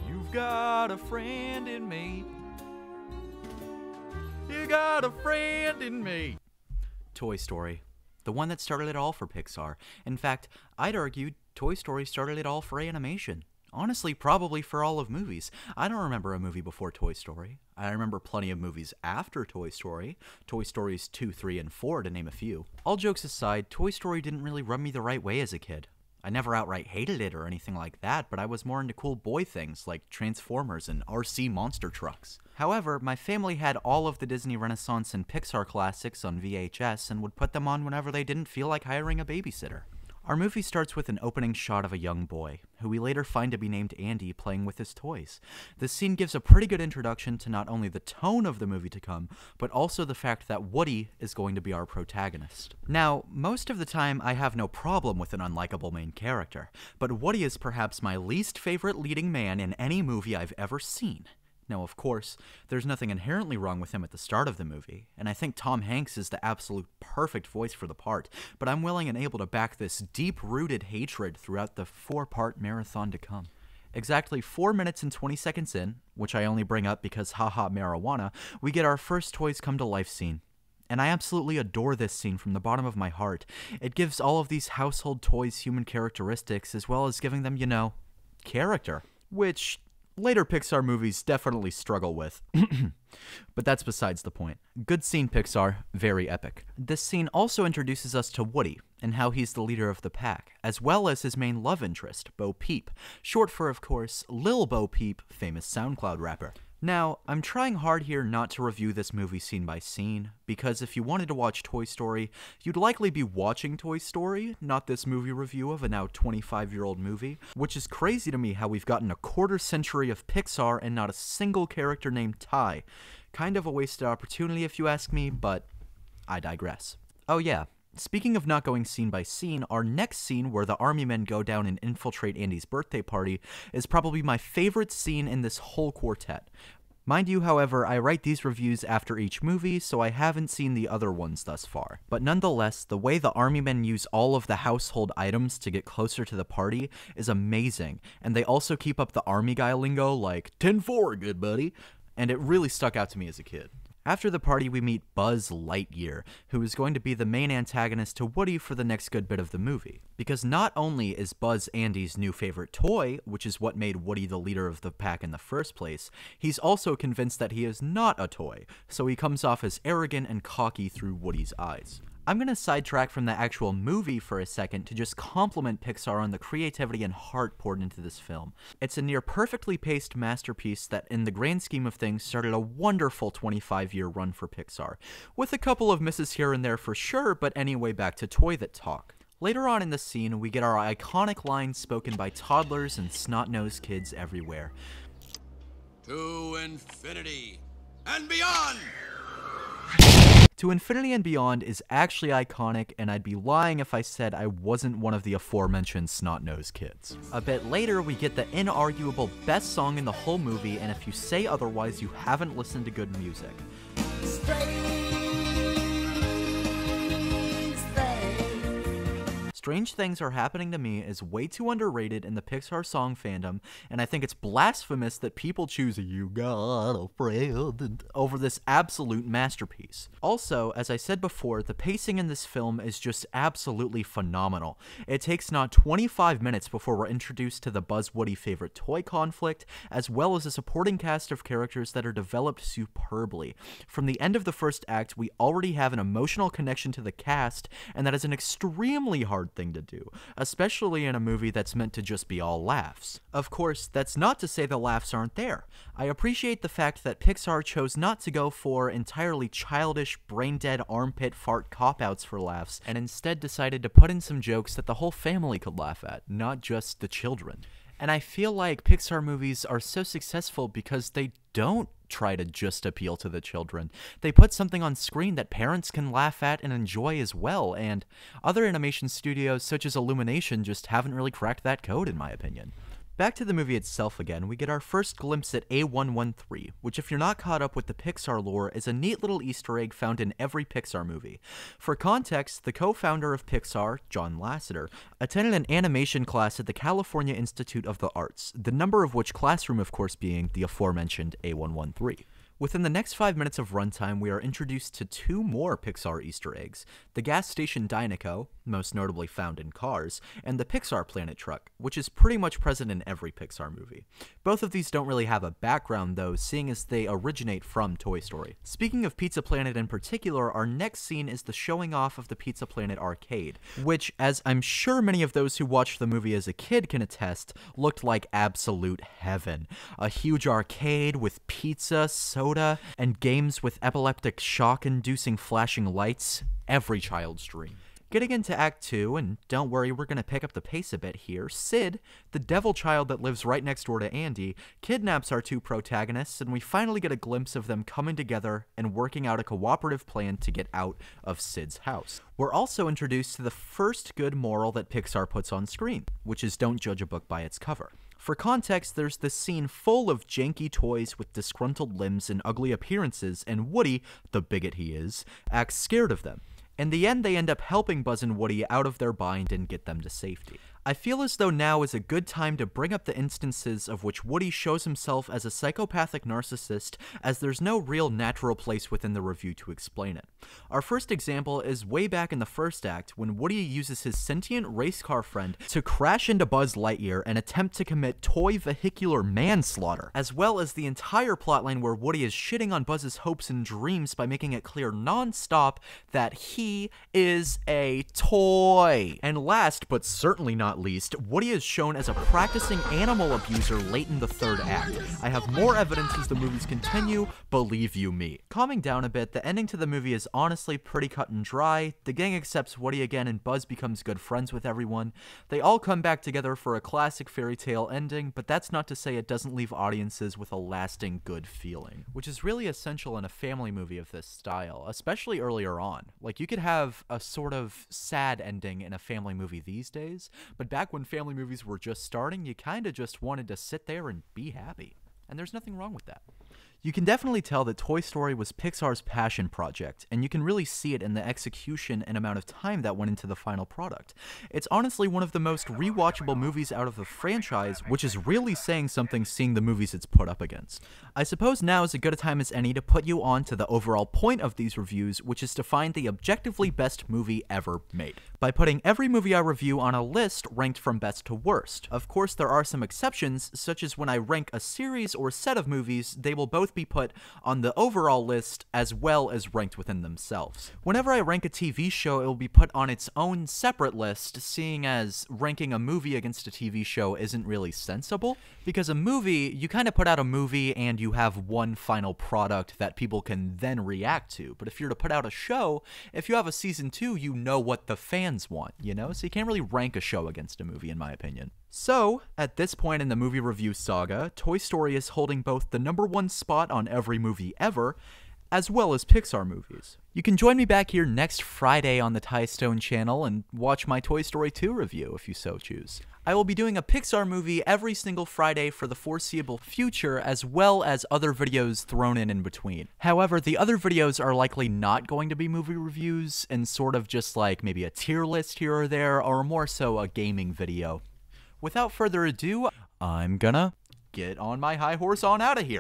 You've got a friend in me. You got a friend in me. Toy Story. The one that started it all for Pixar. In fact, I'd argue Toy Story started it all for animation. Honestly, probably for all of movies. I don't remember a movie before Toy Story. I remember plenty of movies after Toy Story. Toy Stories 2, 3, and 4 to name a few. All jokes aside, Toy Story didn't really rub me the right way as a kid. I never outright hated it or anything like that, but I was more into cool boy things like Transformers and RC monster trucks. However, my family had all of the Disney Renaissance and Pixar classics on VHS and would put them on whenever they didn't feel like hiring a babysitter. Our movie starts with an opening shot of a young boy, who we later find to be named Andy, playing with his toys. This scene gives a pretty good introduction to not only the tone of the movie to come, but also the fact that Woody is going to be our protagonist. Now, most of the time I have no problem with an unlikable main character, but Woody is perhaps my least favorite leading man in any movie I've ever seen. Now, of course, there's nothing inherently wrong with him at the start of the movie, and I think Tom Hanks is the absolute perfect voice for the part, but I'm willing and able to back this deep-rooted hatred throughout the 4-part marathon to come. Exactly 4 minutes and 20 seconds in, which I only bring up because haha marijuana, we get our first toys come to life scene. And I absolutely adore this scene from the bottom of my heart. It gives all of these household toys human characteristics, as well as giving them, you know, character, which later Pixar movies definitely struggle with. But that's besides the point. Good scene, Pixar. Very epic. This scene also introduces us to Woody, and how he's the leader of the pack, as well as his main love interest, Bo Peep, short for, of course, Lil Bo Peep, famous SoundCloud rapper. Now, I'm trying hard here not to review this movie scene by scene, because if you wanted to watch Toy Story, you'd likely be watching Toy Story, not this movie review of a now 25-year-old movie, which is crazy to me how we've gotten a quarter century of Pixar and not a single character named Ty. Kind of a wasted opportunity if you ask me, but I digress. Oh yeah. Speaking of not going scene by scene, our next scene where the army men go down and infiltrate Andy's birthday party is probably my favorite scene in this whole quartet. Mind you, however, I write these reviews after each movie, so I haven't seen the other ones thus far. But nonetheless, the way the army men use all of the household items to get closer to the party is amazing, and they also keep up the army guy lingo like 10-4, good buddy, and it really stuck out to me as a kid. After the party, we meet Buzz Lightyear, who is going to be the main antagonist to Woody for the next good bit of the movie. Because not only is Buzz Andy's new favorite toy, which is what made Woody the leader of the pack in the first place, he's also convinced that he is not a toy, so he comes off as arrogant and cocky through Woody's eyes. I'm going to sidetrack from the actual movie for a second to just compliment Pixar on the creativity and heart poured into this film. It's a near perfectly paced masterpiece that, in the grand scheme of things, started a wonderful 25-year run for Pixar, with a couple of misses here and there for sure, but anyway, back to Toy That Talk. Later on in the scene, we get our iconic lines spoken by toddlers and snot-nosed kids everywhere. To infinity and beyond! To Infinity and Beyond is actually iconic, and I'd be lying if I said I wasn't one of the aforementioned snot-nosed kids. A bit later, we get the inarguable best song in the whole movie, and if you say otherwise, you haven't listened to good music. Strange Things Are Happening to Me is way too underrated in the Pixar song fandom, and I think it's blasphemous that people choose You Got a Friend over this absolute masterpiece. Also, as I said before, the pacing in this film is just absolutely phenomenal. It takes not 25 minutes before we're introduced to the Buzz Woody favorite toy conflict, as well as a supporting cast of characters that are developed superbly. From the end of the first act, we already have an emotional connection to the cast, and that is an extremely hard thing to do, especially in a movie that's meant to just be all laughs. Of course, that's not to say the laughs aren't there. I appreciate the fact that Pixar chose not to go for entirely childish, brain-dead armpit fart cop-outs for laughs, and instead decided to put in some jokes that the whole family could laugh at, not just the children. And I feel like Pixar movies are so successful because they don't try to just appeal to the children. They put something on screen that parents can laugh at and enjoy as well, and other animation studios such as Illumination just haven't really cracked that code in my opinion. Back to the movie itself again, we get our first glimpse at A113, which if you're not caught up with the Pixar lore is a neat little Easter egg found in every Pixar movie. For context, the co-founder of Pixar, John Lasseter, attended an animation class at the California Institute of the Arts, the number of which classroom of course being the aforementioned A113. Within the next 5 minutes of runtime, we are introduced to 2 more Pixar Easter eggs, the gas station Dynaco, most notably found in Cars, and the Pixar Planet truck, which is pretty much present in every Pixar movie. Both of these don't really have a background though, seeing as they originate from Toy Story. Speaking of Pizza Planet in particular, our next scene is the showing off of the Pizza Planet arcade, which, as I'm sure many of those who watched the movie as a kid can attest, looked like absolute heaven. A huge arcade with pizza, soda, and games with epileptic shock-inducing flashing lights, every child's dream. Getting into Act 2, and don't worry, we're going to pick up the pace a bit here, Sid, the devil child that lives right next door to Andy, kidnaps our 2 protagonists, and we finally get a glimpse of them coming together and working out a cooperative plan to get out of Sid's house. We're also introduced to the first good moral that Pixar puts on screen, which is don't judge a book by its cover. For context, there's this scene full of janky toys with disgruntled limbs and ugly appearances, and Woody, the bigot he is, acts scared of them. In the end, they end up helping Buzz and Woody out of their bind and get them to safety. I feel as though now is a good time to bring up the instances of which Woody shows himself as a psychopathic narcissist, as there's no real natural place within the review to explain it. Our first example is way back in the first act, when Woody uses his sentient race car friend to crash into Buzz Lightyear and attempt to commit toy vehicular manslaughter, as well as the entire plotline where Woody is shitting on Buzz's hopes and dreams by making it clear non-stop that he is a toy. And last, but certainly not least, Woody is shown as a practicing animal abuser late in the third act. I have more evidence as the movies continue, believe you me. Calming down a bit, the ending to the movie is honestly pretty cut and dry. The gang accepts Woody again and Buzz becomes good friends with everyone. They all come back together for a classic fairy tale ending, but that's not to say it doesn't leave audiences with a lasting good feeling, which is really essential in a family movie of this style, especially earlier on. Like, you could have a sort of sad ending in a family movie these days, but back when family movies were just starting, you kinda just wanted to sit there and be happy. And there's nothing wrong with that. You can definitely tell that Toy Story was Pixar's passion project, and you can really see it in the execution and amount of time that went into the final product. It's honestly one of the most rewatchable movies out of the franchise, which is really saying something seeing the movies it's put up against. I suppose now is as good a time as any to put you on to the overall point of these reviews, which is to find the objectively best movie ever made, by putting every movie I review on a list ranked from best to worst. Of course, there are some exceptions, such as when I rank a series or set of movies, they will both be put on the overall list as well as ranked within themselves. Whenever I rank a TV show, it will be put on its own separate list, seeing as ranking a movie against a TV show isn't really sensible, because a movie, you kind of put out a movie and you have one final product that people can then react to. But if you're to put out a show, if you have a season 2, you know what the fans want, you know? So you can't really rank a show against a movie, in my opinion. So, at this point in the movie review saga, Toy Story is holding both the #1 spot on every movie ever, as well as Pixar movies. You can join me back here next Friday on the Ty Stone channel and watch my Toy Story 2 review if you so choose. I will be doing a Pixar movie every single Friday for the foreseeable future, as well as other videos thrown in between. However, the other videos are likely not going to be movie reviews, and sort of just like maybe a tier list here or there, or more so a gaming video. Without further ado, I'm gonna get on my high horse on out of here.